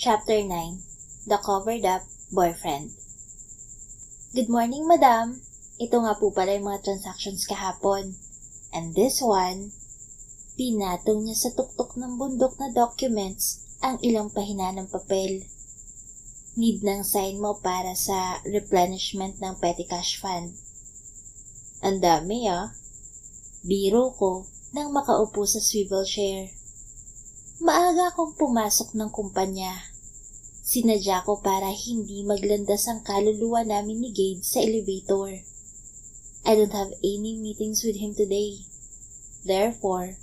Chapter 9, The Covered-Up Boyfriend. Good morning, madam. Ito nga po pala yung mga transactions kahapon. And this one, pinatong niya sa tuktok ng bundok na documents ang ilang pahina ng papel. Need ng sign mo para sa replenishment ng petty cash fund. Ang dami Biro ko nang makaupo sa swivel chair. Maaga akong pumasok ng kumpanya. Sinadya ko para hindi maglandas ang kaluluwa namin ni Gade sa elevator. I don't have any meetings with him today. Therefore,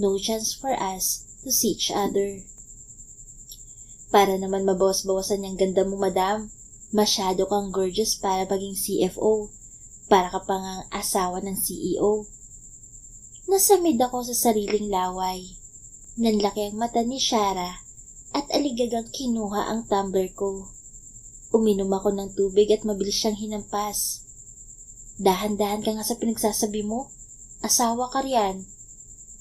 no chance for us to see each other. Para naman mabawas-bawasan yung ganda mo, madam. Masyado kang gorgeous para maging CFO. Para ka pang ang asawa ng CEO. Nasamid ako sa sariling laway. Nanlaki ang mata ni Shara at aligagang kinuha ang tumbler ko. Uminom ako ng tubig at mabilis siyang hinampas. Dahan-dahan ka nga sa pinagsasabi mo. Asawa ka riyan.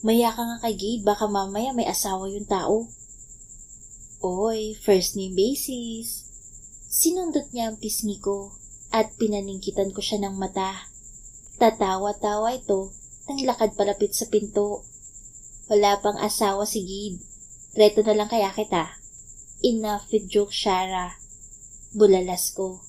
Maya ka nga kay Gade, baka mamaya may asawa yung tao. Oy, first name basis. Sinundot niya ang pisngi ko at pinaningkitan ko siya ng mata. Tatawa-tawa ito nang lakad palapit sa pinto. Wala pang asawa si Gade. Reto na lang kaya kita. Enough with joke, Shara. Bulalas ko.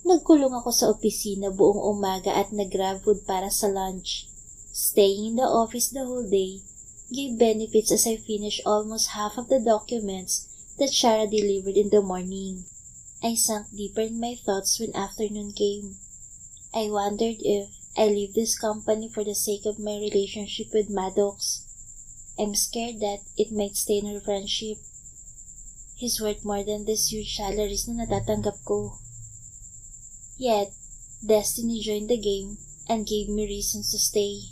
Nagkulong ako sa opisina buong umaga at nag-grab food para sa lunch. Staying in the office the whole day gave benefits as I finished almost half of the documents that Shara delivered in the morning. I sank deeper in my thoughts when afternoon came. I wondered if I leave this company for the sake of my relationship with Maddox. I'm scared that it might stain our friendship. He's worth more than these huge salaries na natatanggap ko. Yet, destiny joined the game and gave me reasons to stay.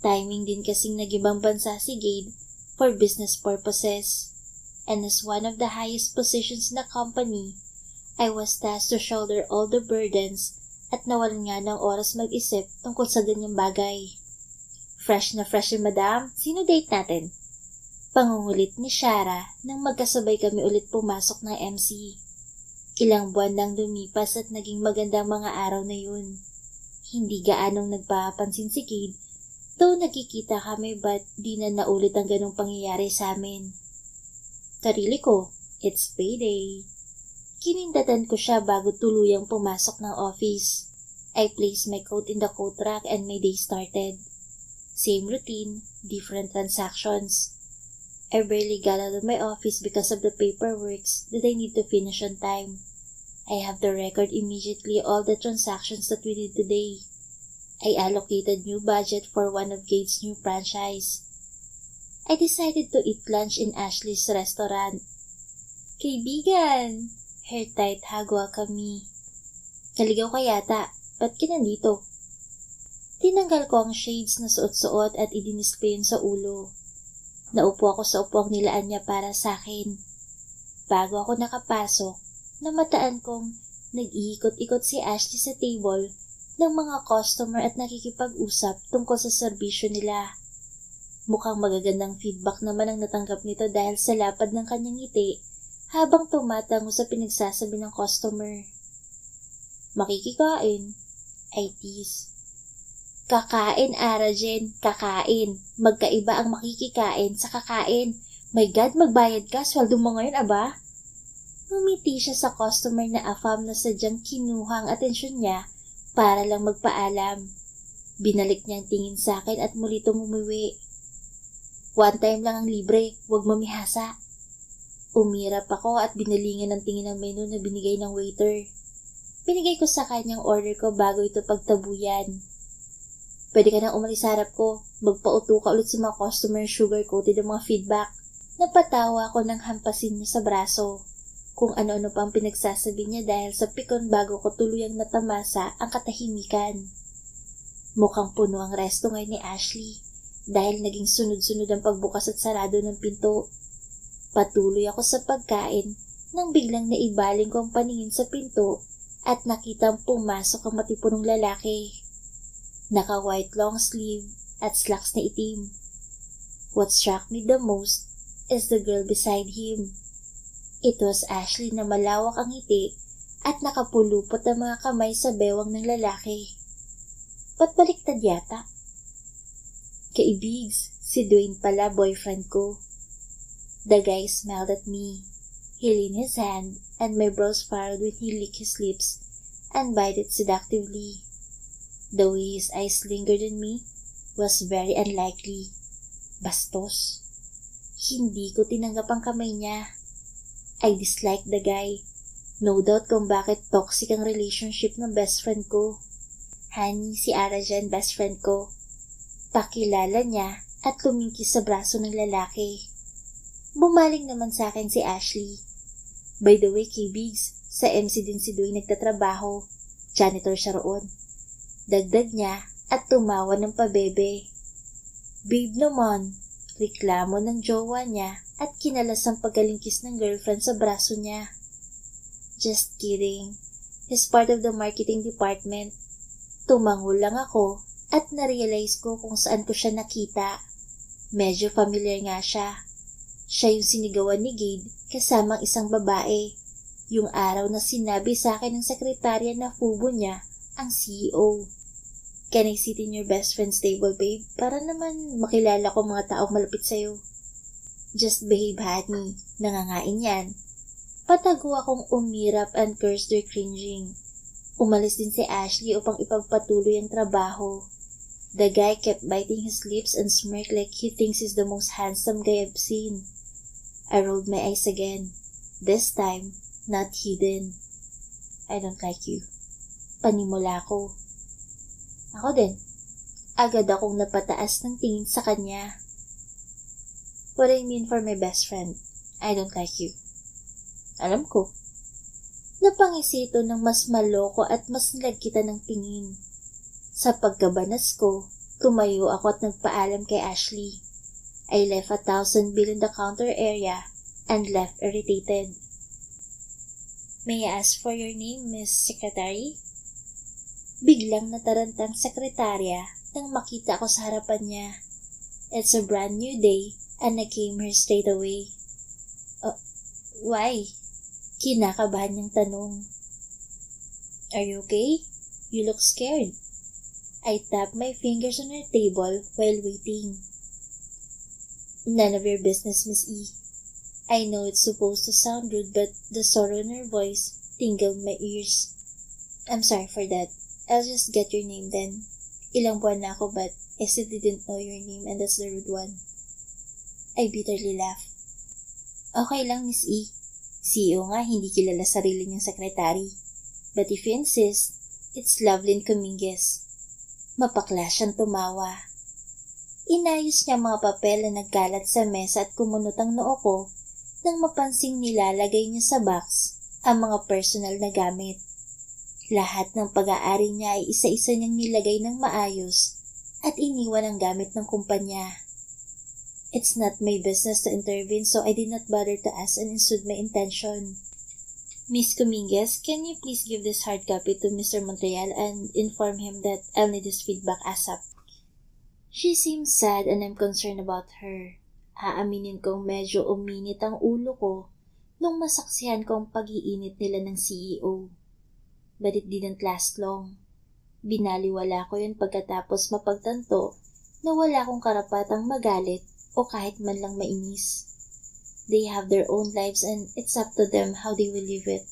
Timing din kasing nag-ibang bansa si Gade for business purposes. And as one of the highest positions in the company, I was tasked to shoulder all the burdens at nawalan nga ng oras mag-isip tungkol sa ganyang bagay. Fresh na fresh yung madam. Sino date natin? Pangungulit ni Shara nang magkasabay kami ulit pumasok ng MC. Ilang buwan nang lumipas at naging magandang mga araw na yun. Hindi gaanong nagpapansin si Gade, though nagkikita kami but di na naulit ang ganong pangyayari sa amin. Sarili ko, it's payday. Kinindatan ko siya bago tuluyang pumasok ng office. I placed my coat in the coat rack and my day started. Same routine, different transactions. I barely got out of my office because of the paperwork that I need to finish on time. I have to record immediately all the transactions that we did today. I allocated new budget for one of Gade's new franchise. I decided to eat lunch in Ashley's restaurant. Kaibigan! Hair tight hagwa kami. Naligaw ka yata. Ba't ka nandito? Tinanggal ko ang shades na suot-suot at idinispay yun sa ulo. Naupo ako sa upuang nilaan niya para sa akin. Bago ako nakapasok, namataan kong nag-iikot-ikot si Ashley sa table ng mga customer at nakikipag-usap tungkol sa serbisyo nila. Mukhang magagandang feedback naman ang natanggap nito dahil sa lapad ng kanyang ngiti habang tumatango sa pinagsasabi ng customer. Makikikain. I tease. Kakain, Arajen. Kakain. Magkaiba ang makikikain sa kakain. My God, magbayad ka. Sweldo mo ngayon, aba? Ngumiti siya sa customer na afam na sadyang kinuha ang atensyon niya para lang magpaalam. Binalik niya ang tingin sa akin at muli itong umuwi. One time lang ang libre. Huwag mamihasa. Umirap ako at binalingan ng tingin ng menu na binigay ng waiter. Binigay ko sa kanyang order ko bago ito pagtabuyan. Pwede ka nang umalis sa harap ko. Magpauto ka ulit sa mga customer sugar-coated ang mga feedback. Napatawa ako nang hampasin niya sa braso. Kung ano-ano pang pinagsasabi niya dahil sa pikon bago ko tuluyang natamasa ang katahimikan. Mukhang puno ang resto ngayon ni Ashley dahil naging sunod-sunod ang pagbukas at sarado ng pinto. Patuloy ako sa pagkain nang biglang naibaling ko ang paningin sa pinto at nakitang pumasok ang matipunong lalaki. Naka-white long sleeve at slacks na itim. What struck me the most is the girl beside him. It was Ashley na malawak ang ngiti at nakapulupot ang mga kamay sa bewang ng lalaki. Ba't baliktad yata? Kaibigs, si Dwayne pala boyfriend ko. The guy smiled at me. He leaned his hand and my brows furrowed when he licked his lips and bit it seductively. The way his eyes lingered on me was very unlikely. Bastos. Hindi ko tinanggap ang kamay niya. I disliked the guy. No doubt kung bakit toxic ang relationship ng best friend ko. Honey, si Arajan, best friend ko. Pakilala niya at lumingkis sa braso ng lalaki. Bumaling naman sa akin si Ashley. By the way, K-Bigs, sa MC din si Dwayne nagtatrabaho. Janitor siya roon. Dagdag niya at tumawa ng pabebe. Babe naman, reklamo ng jowa niya at kinalas ang pagkalingkis ng girlfriend sa braso niya. Just kidding. He's part of the marketing department. Tumango lang ako at narealize ko kung saan ko siya nakita. Medyo familiar nga siya. Siya yung sinigawan ni Gade kasamang isang babae. Yung araw na sinabi sa akin ng sekretarya na fubo niya ang CEO. Can I sit in your best friend's table, babe? Para naman makilala ko mga taong malapit sa'yo. Just behave, honey. Nangangain yan. Patago akong umirap and cursed her cringing. Umalis din si Ashley upang ipagpatuloy ang trabaho. The guy kept biting his lips and smirked like he thinks he's the most handsome guy I've seen. I rolled my eyes again. This time, not hidden. I don't like you. Panimula ko. Ako din. Agad akong napataas ng tingin sa kanya. What I mean for my best friend, I don't like you. Alam ko. Napangisi ito ng mas maloko at mas nilagkitan ng tingin. Sa pagkabanas ko, tumayo ako at nagpaalam kay Ashley. I left 1,000 bill in the counter area and left irritated. May I ask for your name, Miss Secretary? Biglang natarantang sekretarya nang makita ko sa harapan niya. It's a brand new day and I came here straight away. Why? Kinakabahan niyang tanong. Are you okay? You look scared. I tapped my fingers on her table while waiting. None of your business, Miss E. I know it's supposed to sound rude but the sorrow in her voice tingled my ears. I'm sorry for that. I'll just get your name then. Ilang buwan na ako but I still didn't know your name and that's the rude one. I bitterly laughed. Okay lang, Miss E. CEO nga hindi kilala sarili niyang sekretary. But if you insist, it's Lovelyn Cominguez. Mapakla siyang tumawa. Inayos niya mga papel na nagkalat sa mesa at kumunot ang noo ko nang mapansing nilalagay niya sa box ang mga personal na gamit. Lahat ng pag-aari niya ay isa-isa niyang nilagay ng maayos at iniwan ang gamit ng kumpanya. It's not my business to intervene so I did not bother to ask and ensued my intention. Miss Cominguez, can you please give this hard copy to Mr. Montreal and inform him that I'll need his feedback ASAP? She seems sad and I'm concerned about her. Aaminin kong medyo uminit ang ulo ko nung masaksihan ko ang pag-iinit nila ng CEO. But it didn't last long. Binaliwala ko yun pagkatapos mapagtanto na wala akong karapatang magalit o kahit man lang mainis. They have their own lives and it's up to them how they will live it.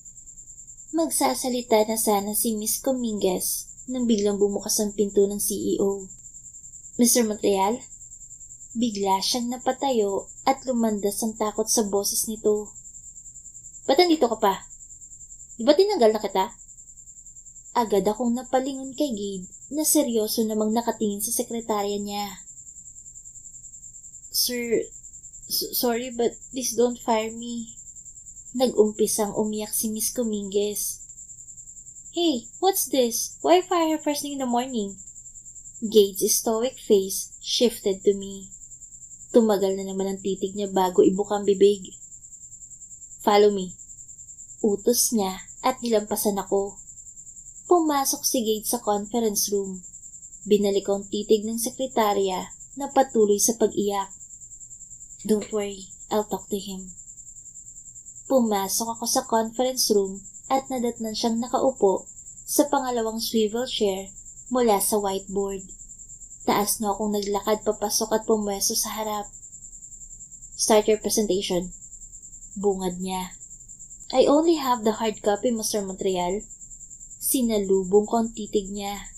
Magsasalita na sana si Miss Cominguez nang biglang bumukas ang pinto ng CEO. Mr. Montreal? Bigla siyang napatayo at lumandas ang takot sa boses nito. Ba't nandito ka pa? Di ba tinanggal na kita? Agad akong napalingon kay Gade na seryoso namang nakatingin sa sekretarya niya. Sir, sorry but please don't fire me. Nag-umpisang umiyak si Miss Cominguez. Hey, what's this? Why fire her first thing in the morning? Gade's stoic face shifted to me. Tumagal na naman ang titig niya bago ibukang bibig. Follow me. Utos niya at nilampasan ako. Pumasok si Gade sa conference room. Binalik ang titig ng sekretarya na patuloy sa pag-iyak. Don't worry, I'll talk to him. Pumasok ako sa conference room at nadatnan siyang nakaupo sa pangalawang swivel chair mula sa whiteboard. Taas na akong naglakad papasok at pumwesto sa harap. "Start your presentation." Bungad niya. "I only have the hard copy, Mr. Montreal." Sinalubong ko ang titig niya.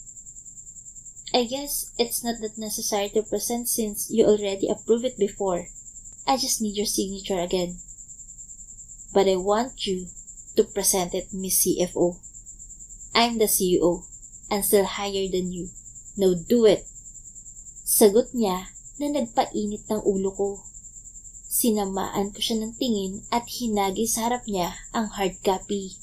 "I guess it's not that necessary to present since you already approved it before. I just need your signature again." "But I want you to present it, Miss CFO. I'm the CEO and still higher than you. Now do it." Sagot niya na nagpainit ng ulo ko. Sinamaan ko siya ng tingin at hinagi sa harap niya ang hard copy.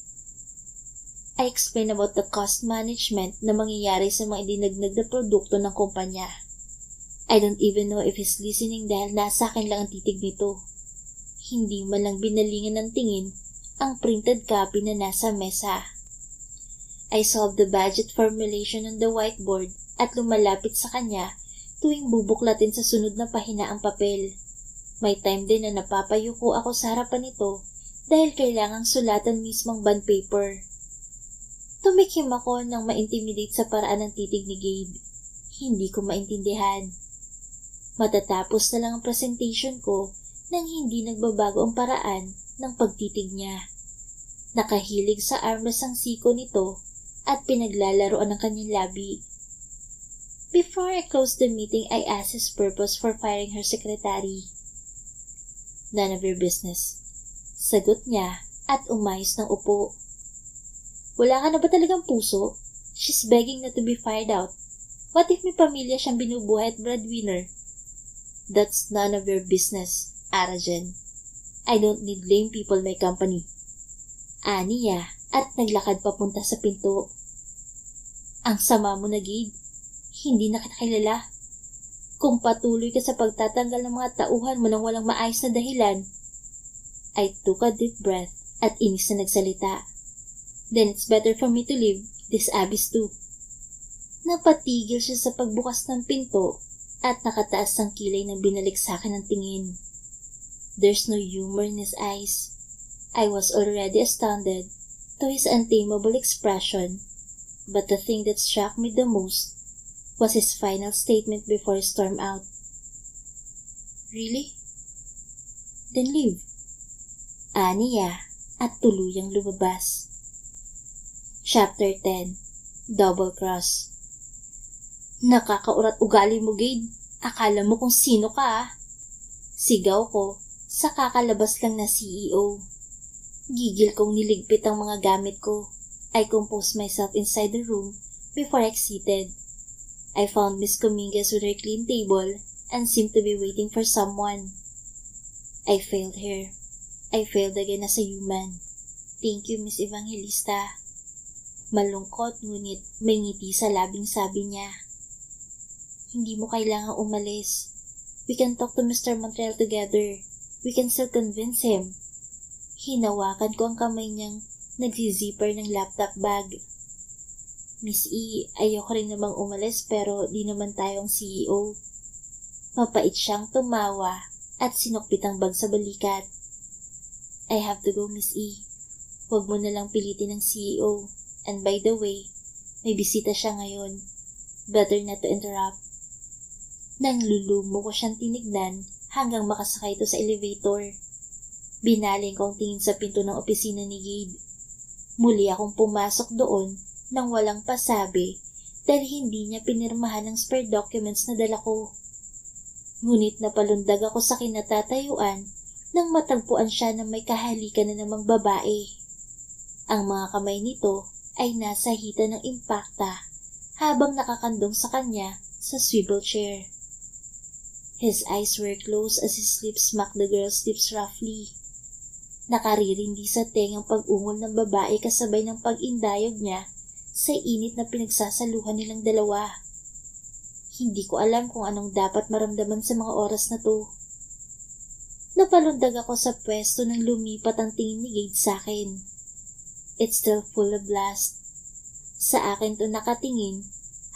I explained about the cost management na mangyayari sa mga idinagnag na produkto ng kumpanya. I don't even know if he's listening dahil nasa akin lang ang titig nito. Hindi man lang binalingan ng tingin ang printed copy na nasa mesa. I solved the budget formulation on the whiteboard at lumalapit sa kanya tuwing bubuklatin sa sunod na pahina ang papel. May time din na napapayuko ako sa harapan nito dahil kailangang sulatan mismong bond paper. Tumikim ako nang ma-intimidate sa paraan ng titig ni Gade. Hindi ko maintindihan. Matatapos na lang ang presentation ko nang hindi nagbabago ang paraan ng pagtitig niya. Nakahilig sa armrest ang siko nito at pinaglalaroan ng kanyang labi. Before I closed the meeting, I asked his purpose for firing her secretary. "None of your business." Sagot niya at umayos ng upo. "Wala ka na ba talagang puso? She's begging not to be fired out. What if may pamilya siyang binubuhay at breadwinner?" "That's none of your business, Arajen. I don't need lame people in my company." Ani niya at naglakad papunta sa pinto. "Ang sama mo na, Gade. Hindi na kita kilala. Kung patuloy ka sa pagtatanggal ng mga tauhan mo nang walang maayos na dahilan." I took a deep breath at inis na nagsalita. "Then it's better for me to leave this abyss too." Napatigil siya sa pagbukas ng pinto at nakataas ang kilay ng binalik sa akin ng tingin. There's no humor in his eyes. I was already astounded to his untamable expression, but the thing that struck me the most was his final statement before he stormed out. "Really? Then leave." Aniya at tuluyang lumabas. Chapter 10. Double Cross. "Nakakaurat ugali mo, Gade. Akala mo kung sino ka, ah." Sigaw ko sa kakalabas lang na CEO. Gigil kong niligpit ang mga gamit ko. I composed myself inside the room before I exited. I found Miss Cominguez with her clean table and seemed to be waiting for someone. I failed her. I failed again as a human. "Thank you, Miss Evangelista." Malungkot ngunit may ngiti sa labing sabi niya. "Hindi mo kailangang umalis. We can talk to Mr. Montreal together. We can still convince him." Hinawakan ko ang kamay niyang nagsi-zipper ng laptop bag. "Miss E, ayoko rin namang umalis pero di naman tayo ang CEO." Mapait siyang tumawa at sinukpit ang bag sa balikat. "I have to go, Miss E. Huwag mo na lang pilitin ng CEO. And by the way, may bisita siya ngayon. Better not to interrupt." Nang lulumo ko siyang tinignan hanggang makasakay ito sa elevator. Binaling ko ang tingin sa pinto ng opisina ni Gade. Muli akong pumasok doon nang walang pasabi dahil hindi niya pinirmahan ang spare documents na dala ko. Ngunit napalundag ako sa kinatatayuan nang matagpuan siya na may kahalikan na namang babae. Ang mga kamay nito ay nasa hita ng impakta habang nakakandong sa kanya sa swivel chair. His eyes were closed as his lips smacked the girl's lips roughly. Nakaririndi sa tengang pag-ungol ng babae kasabay ng pag-indayog niya sa init na pinagsasaluhan nilang dalawa. Hindi ko alam kung anong dapat maramdaman sa mga oras na to. Napalundag ako sa pwesto nang lumipat ang tingin ni Gade sa akin. It's still full of lust. Sa akin to nakatingin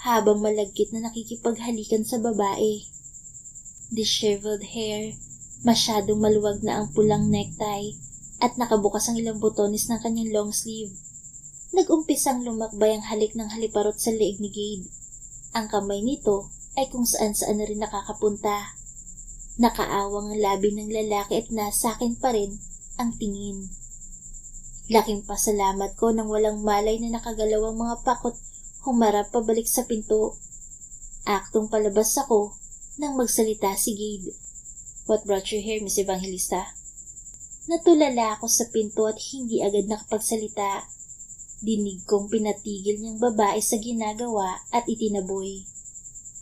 habang malagkit na nakikipaghalikan sa babae. Disheveled hair, masyadong maluwag na ang pulang necktie at nakabukas ang ilang botones ng kanyang long sleeve. Nag-umpisang lumakbay ang halik ng haliparot sa leeg ni Gade. Ang kamay nito ay kung saan-saan na rin nakakapunta. Nakaawang ang labi ng lalaki at nasa akin pa rin ang tingin. Laking pasalamat ko nang walang malay na nakagalaw ang mga pakot humarap pabalik sa pinto. Aktong palabas ako nang magsalita si Gade. "What brought you here, Miss Evangelista?" Natulala ako sa pinto at hindi agad nakapagsalita. Dinig kong pinatigil niyang babae sa ginagawa at itinaboy.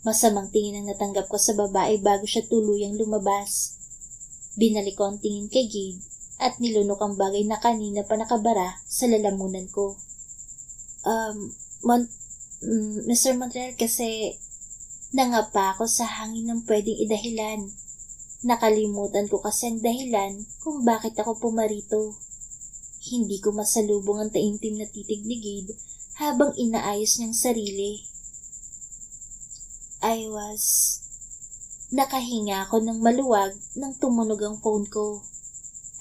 Masamang tingin ang natanggap ko sa babae bago siya tuluyang lumabas. Binalik ko ang tingin kay Gade at nilunok ang bagay na kanina pa nakabara sa lalamunan ko. Mr. Montreal, kasi nangapa ako sa hangin ng pwedeng idahilan. Nakalimutan ko kasi ang dahilan kung bakit ako pumarito. Hindi ko masalubong ang taimtim na titig ni Gade habang inaayos niyang sarili. Nakahinga ako ng maluwag nang tumunog ang phone ko.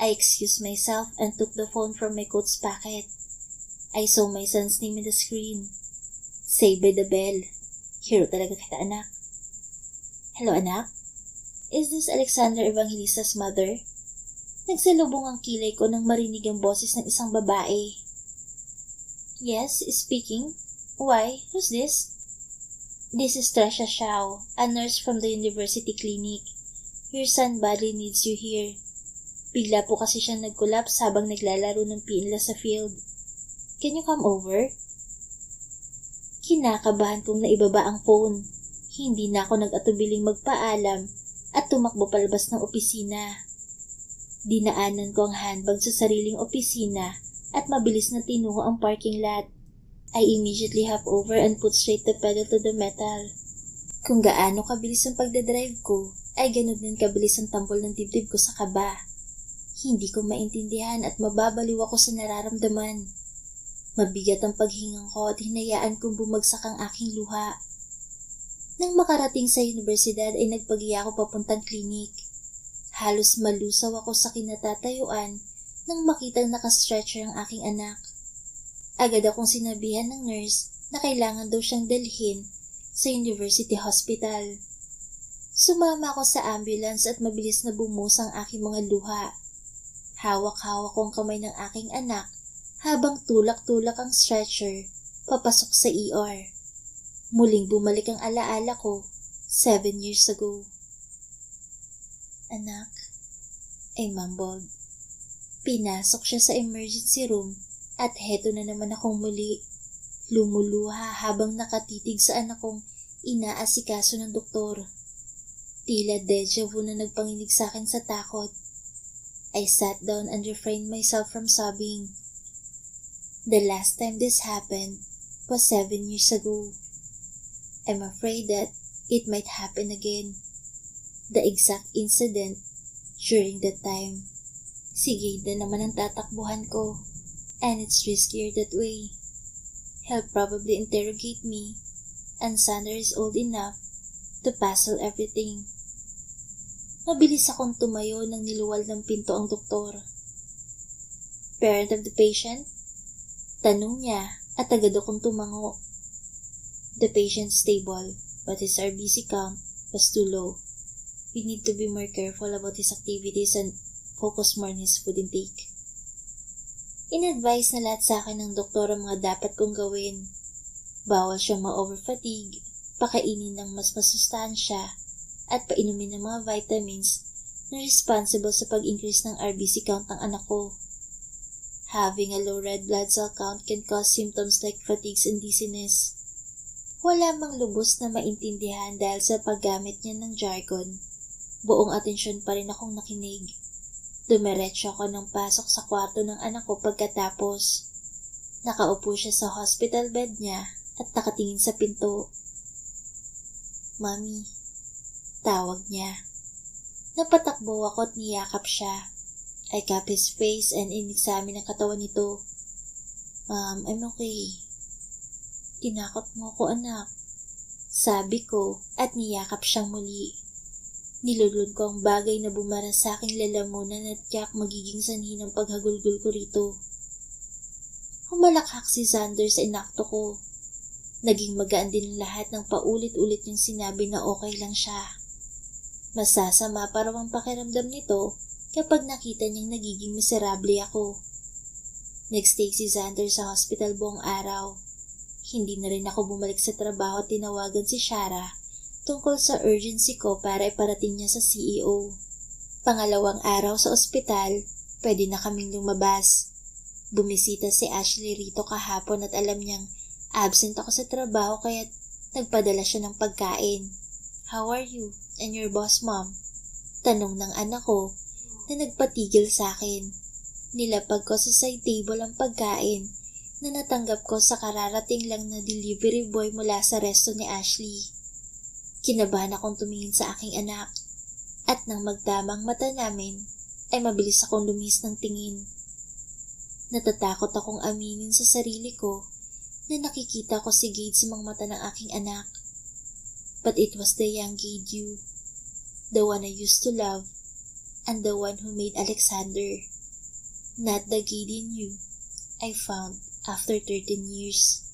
I excused myself and took the phone from my coat's pocket. I saw my son's name in the screen. Saved by the bell. Hero talaga kita, anak. "Hello, anak? Is this Alexander Evangelista's mother?" Nagsalubong ang kilay ko nang marinig ang boses ng isang babae. "Yes, speaking. Why? Who's this?" "This is Tresha Xiao, a nurse from the university clinic. Your son badly needs you here. Bigla po kasi siyang nag-collapse habang naglalaro ng pinla sa field. Can you come over?" Kinakabahan kong naibaba ang phone. Hindi na ako nag-atubiling magpaalam at tumakbo palabas ng opisina. Dinaanan ko ang handbag sa sariling opisina at mabilis na tinuho ang parking lot. I immediately hop over and put straight the pedal to the metal. Kung gaano kabilis ang pagdadrive ko, ay ganun din kabilis ang tambol ng dibdib ko sa kaba. Hindi ko maintindihan at mababaliw ako sa nararamdaman. Mabigat ang paghingang ko at hinayaan kong bumagsak ang aking luha. Nang makarating sa universidad ay nagpagiya ako papuntang klinik. Halos malusaw ako sa kinatatayuan nang makitang nakastretcher ang aking anak. Agad akong sinabihan ng nurse na kailangan daw siyang dalhin sa university hospital. Sumama ako sa ambulance at mabilis na bumuhos ang aking mga luha. Hawak-hawak ko ang kamay ng aking anak habang tulak-tulak ang stretcher papasok sa ER. Muling bumalik ang alaala ko 7 years ago. "Anak," I mumbled. Pinasok siya sa emergency room at heto na naman akong muli. Lumuluha habang nakatitig sa anak kong inaasikaso ng doktor. Tila deja vu na nagpanginig sa akin sa takot. I sat down and refrained myself from sobbing. The last time this happened was 7 years ago. I'm afraid that it might happen again. The exact incident during that time. Si Gade naman ang tatakbuhan ko, and it's riskier that way. He'll probably interrogate me, and Sander is old enough to puzzle everything. Mabilis akong tumayo nang niluwal ng pinto ang doktor. "Parent of the patient?" Tanong niya at agad akong tumango. "The patient's stable, but his RBC count was too low. We need to be more careful about his activities and focus more on his food intake." In-advise na lahat sa akin ng doktor ang mga dapat kong gawin. Bawal siyang ma-overfatigue, pakainin ng mas masustansya, at painumin ng mga vitamins na responsible sa pag-increase ng RBC count ng anak ko. Having a low red blood cell count can cause symptoms like fatigues and dizziness. Wala mang lubos na maintindihan dahil sa paggamit niya ng jargon. Buong atensyon pa rin akong nakinig. Dumiretso ako ng pasok sa kwarto ng anak ko pagkatapos. Nakaupo siya sa hospital bed niya at nakatingin sa pinto. "Mommy," tawag niya. Napatakbo ako at niyakap siya. I cupped his face and in-examine ang katawan nito. I'm okay." "Tinakot mo ko, anak," sabi ko at niyakap siyang muli. Nilulun ko ang bagay na bumara sa aking lalamunan at tiyak magiging sanhi ng paghagulgol ko rito. Humalakhak si Xander sa inakto ko. Naging magaan din ang lahat ng paulit-ulit niyang sinabi na okay lang siya. Masasama pa raw ang pakiramdam nito kapag nakita niyang nagiging miserable ako. Nagstay si Xander sa hospital buong araw. Hindi na rin ako bumalik sa trabaho at tinawagan si Shara tungkol sa urgency ko para iparating niya sa CEO. Pangalawang araw sa ospital, pwede na kaming lumabas. Bumisita si Ashley rito kahapon at alam niyang absent ako sa trabaho kaya't nagpadala siya ng pagkain. "How are you? And your boss, mom?" Tanong ng anak ko na nagpatigil sa akin. Nilapag ko sa side table ang pagkain na natanggap ko sa kararating lang na delivery boy mula sa resto ni Ashley. Kinabahan akong tumingin sa aking anak at nang magtamang mata namin ay mabilis akong lumihis ng tingin. Natatakot akong aminin sa sarili ko na nakikita ko si Gade sa mga mata ng aking anak. But it was the young Gade you, the one I used to love, and the one who made Alexander. Not the Gade in you I found after 13 years.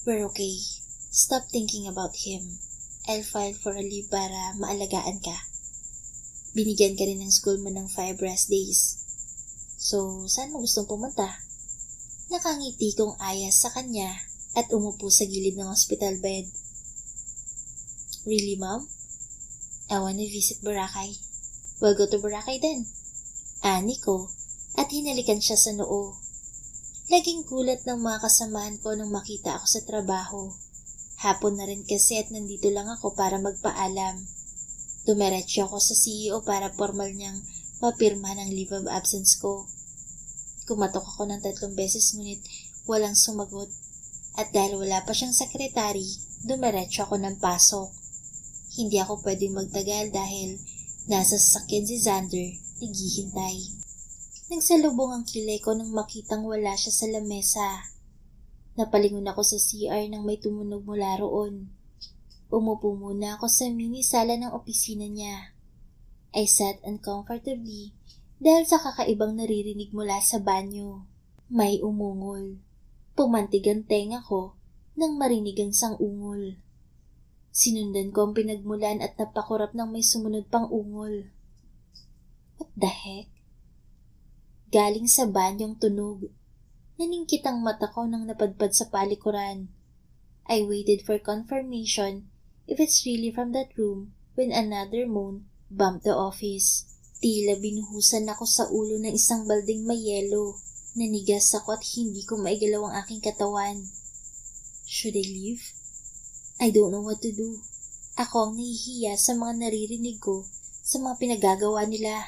We're okay. Stop thinking about him. I'll file for a leave para maalagaan ka. Binigyan ka rin ng school mo ng 5 rest days. So, saan mo gustong pumunta? Nakangiti kong ayas sa kanya at umupo sa gilid ng hospital bed. Really, Mom? I wanna visit Boracay. We'll go to Boracay then. Ani ko at hinalikan siya sa noo. Laging gulat ng mga kasamahan ko nang makita ako sa trabaho. Hapon na rin kasi at nandito lang ako para magpaalam. Dumiretso ako sa CEO para formal niyang mapirma ng leave of absence ko. Kumatok ako ng 3 beses ngunit walang sumagot. At dahil wala pa siyang sekretary, dumiretso ako ng pasok. Hindi ako pwedeng magtagal dahil nasa sasakyan si Xander, naghihintay. Nagsalubong ang kilay ko nang makitang wala siya sa lamesa. Napalingon ako sa CR nang may tumunog mula roon. Umupo muna ako sa mini sala ng opisina niya. I sat uncomfortably dahil sa kakaibang naririnig mula sa banyo. May umungol. Pumantig ang tenga ko nang marinig ang sang-ungol. Sinundan ko ang pinagmulan at napakurap ng may sumunod pang ungol. What the heck? Galing sa banyong tunog. Naningkit ang mata ko nang napadpad sa palikuran. I waited for confirmation if it's really from that room when another moan bumped the office. Tila binuhusan ako sa ulo ng isang balding may yelo. Nanigas ako at hindi ko maigalaw ang aking katawan. Should I leave? I don't know what to do. Ako ang nahihiya sa mga naririnig ko sa mga pinagagawa nila.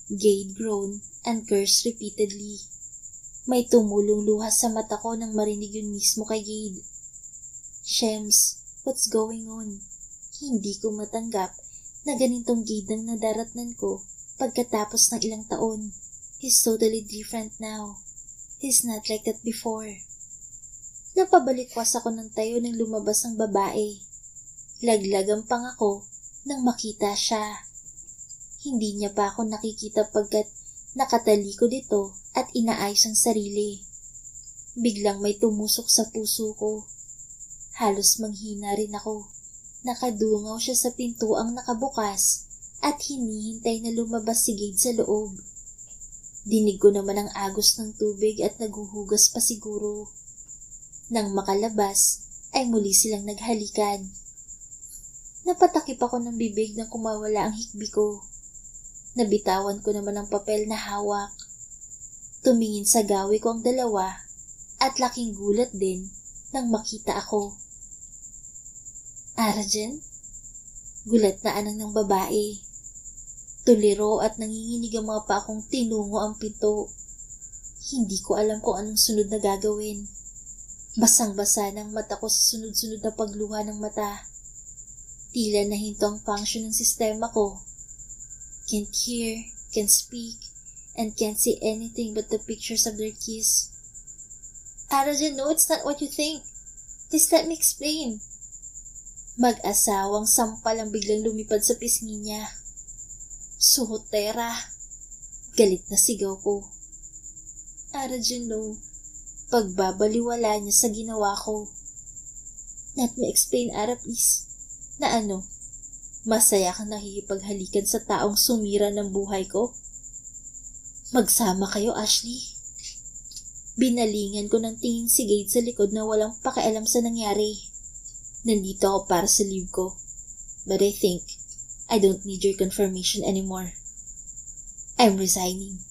Gade groaned and cursed repeatedly. May tumulong luha sa mata ko nang marinig yun mismo kay Gade. Shems, what's going on? Hindi ko matanggap na ganitong Gade ang nadaratnan ko pagkatapos ng ilang taon. He's totally different now. He's not like that before. Napabalikwas ako ng tayo nang lumabas ang babae. Laglag ang pangako nang makita siya. Hindi niya pa ako nakikita pagkat nakatalikod ito at inaayos ang sarili. Biglang may tumusok sa puso ko. Halos manghina rin ako. Nakadungaw siya sa pintuang nakabukas at hinihintay na lumabas si Gade sa loob. Dinig ko naman ang agos ng tubig at naguhugas pa siguro. Nang makalabas, ay muli silang naghalikan. Napatakip ako ng bibig nang kumawala ang hikbi ko. Nabitawan ko naman ang papel na hawak. Tumingin sa gawi ko ang dalawa at laking gulat din nang makita ako. Arjen? Gulat na anang ng babae. Tuliro at nanginginig ang mga pa akong tinungo ang pinto. Hindi ko alam kung anong sunod na gagawin. Basang-basa ng mata ko sa sunod-sunod na pagluha ng mata. Tila nahinto ang function ng sistema ko. Can't hear, can't speak, and can't see anything but the pictures of their kiss. Arjen, no, it's not what you think. Please let me explain. Mag-asawang sampal ang biglang lumipad sa pisngi niya. Suhotera. Galit na sigaw ko. Arjun, no. Pagbabaliwala niya sa ginawa ko. Let me explain, Ara, please. Na ano? Masaya kang nakikipaghalikan sa taong sumira ng buhay ko? Magsama kayo, Ashley. Binalingan ko ng tingin si Gade sa likod na walang pakialam sa nangyari. Nandito ako para sa leave ko. But I think I don't need your confirmation anymore. I'm resigning.